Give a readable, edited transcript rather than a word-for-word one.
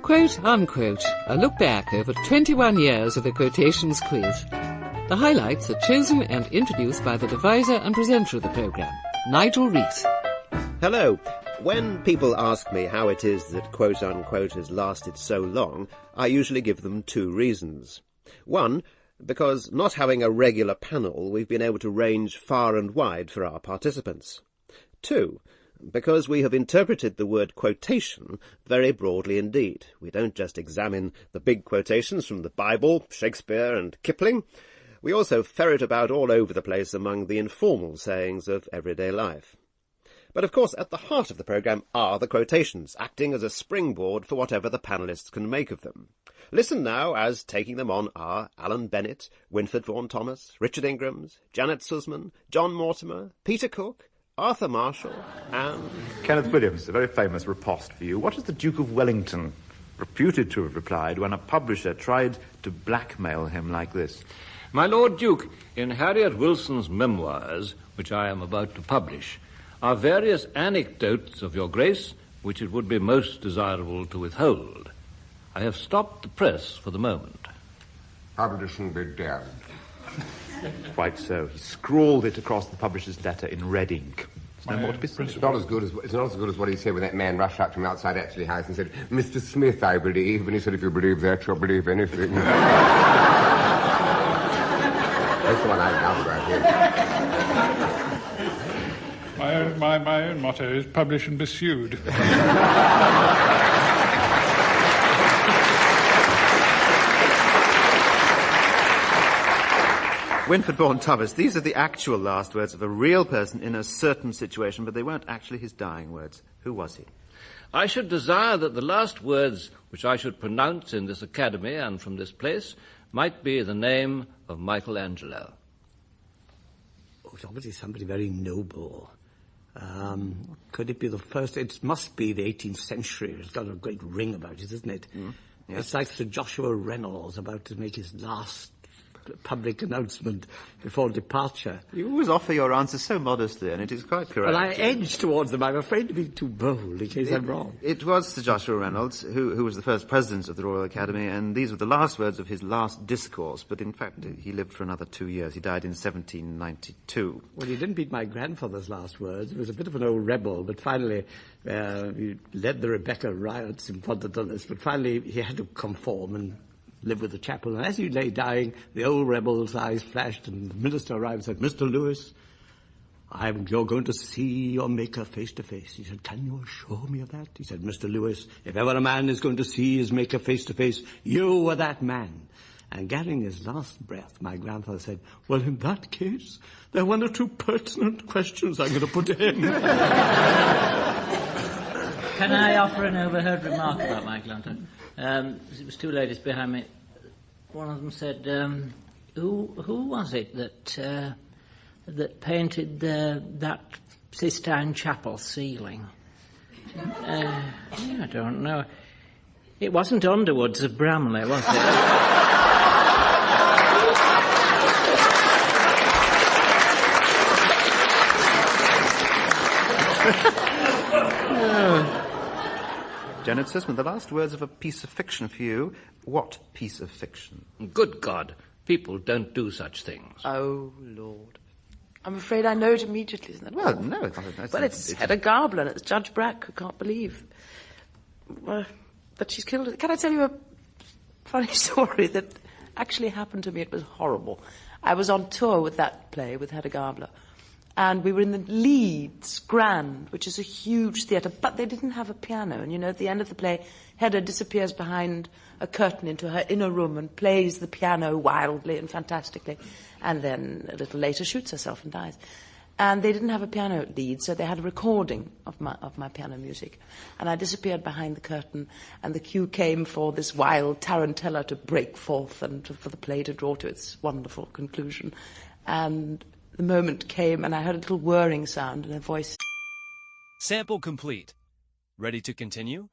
Quote, unquote, a look back over 21 years of the Quotations quiz. The highlights are chosen and introduced by the deviser and presenter of the programme, Nigel Rees. Hello. When people ask me how it is that quote-unquote has lasted so long, I usually give them two reasons. One, because not having a regular panel, we've been able to range far and wide for our participants. Two, because we have interpreted the word quotation very broadly indeed. We don't just examine the big quotations from the Bible, Shakespeare and Kipling. We also ferret about all over the place among the informal sayings of everyday life. But of course, at the heart of the programme are the quotations, acting as a springboard for whatever the panellists can make of them. Listen now as taking them on are Alan Bennett, Winford Vaughan-Thomas, Richard Ingrams, Janet Sussman, John Mortimer, Peter Cook, Arthur Marshall, and... Kenneth Williams, a very famous riposte for you. What is the Duke of Wellington reputed to have replied when a publisher tried to blackmail him like this? My Lord Duke, in Harriet Wilson's memoirs, which I am about to publish, are various anecdotes of your grace which it would be most desirable to withhold. I have stopped the press for the moment. Publishing be damned. Quite so. He scrawled it across the publisher's letter in red ink. There's no more to be said. It's not as good as what he said when that man rushed out from outside Apsley House and said, "Mr. Smith, I believe," and he said, "If you believe that, you'll believe anything." That's the one I love about him. My own motto is publish and be sued. Winford Vaughan-Thomas, these are the actual last words of a real person in a certain situation, but they weren't actually his dying words. Who was he? I should desire that the last words which I should pronounce in this academy and from this place might be the name of Michelangelo. Oh, it's obviously somebody very noble. Could it be the first? It must be the 18th century. It's got a great ring about it, isn't it? Mm. Yes. It's like Sir Joshua Reynolds about to make his last public announcement before departure. You always offer your answer so modestly, and it is quite correct. Well, I edge towards them. I'm afraid to be too bold in case I'm wrong. It was Sir Joshua Reynolds who was the first president of the Royal Academy, and these were the last words of his last discourse, but in fact he lived for another 2 years. He died in 1792. Well, he didn't beat my grandfather's last words. He was a bit of an old rebel, but finally he led the Rebecca riots in Pontardalis, but finally he had to conform and live with the chapel. And as he lay dying, the old rebel's eyes flashed, and the minister arrived and said, "Mr. Lewis, you're going to see your Maker face to face." He said, "Can you assure me of that?" He said, "Mr. Lewis, if ever a man is going to see his Maker face to face, you were that man." And gathering his last breath, my grandfather said, "Well, in that case, there are one or two pertinent questions I'm going to put to him." Can I offer an overheard remark about Michelangelo? It was two ladies behind me. One of them said, who was it that painted that Sistine Chapel ceiling? I don't know. It wasn't Underwoods of Bramley, was it? Janet Sussman, the last words of a piece of fiction for you. What piece of fiction? Good God, people don't do such things. Oh, Lord. I'm afraid I know it immediately, isn't it? Well, no. It's Hedda Gabler, and it's Judge Brack, who can't believe that she's killed it. Can I tell you a funny story that actually happened to me? It was horrible. I was on tour with that play, with Hedda Gabler, and we were in the Leeds Grand, which is a huge theatre, but they didn't have a piano. And, at the end of the play, Hedda disappears behind a curtain into her inner room and plays the piano wildly and fantastically, and then a little later shoots herself and dies. And they didn't have a piano at Leeds, so they had a recording of my piano music. And I disappeared behind the curtain, and the cue came for this wild tarantella to break forth and for the play to draw to its wonderful conclusion. And the moment came, and I heard a little whirring sound and a voice. Sample complete. Ready to continue?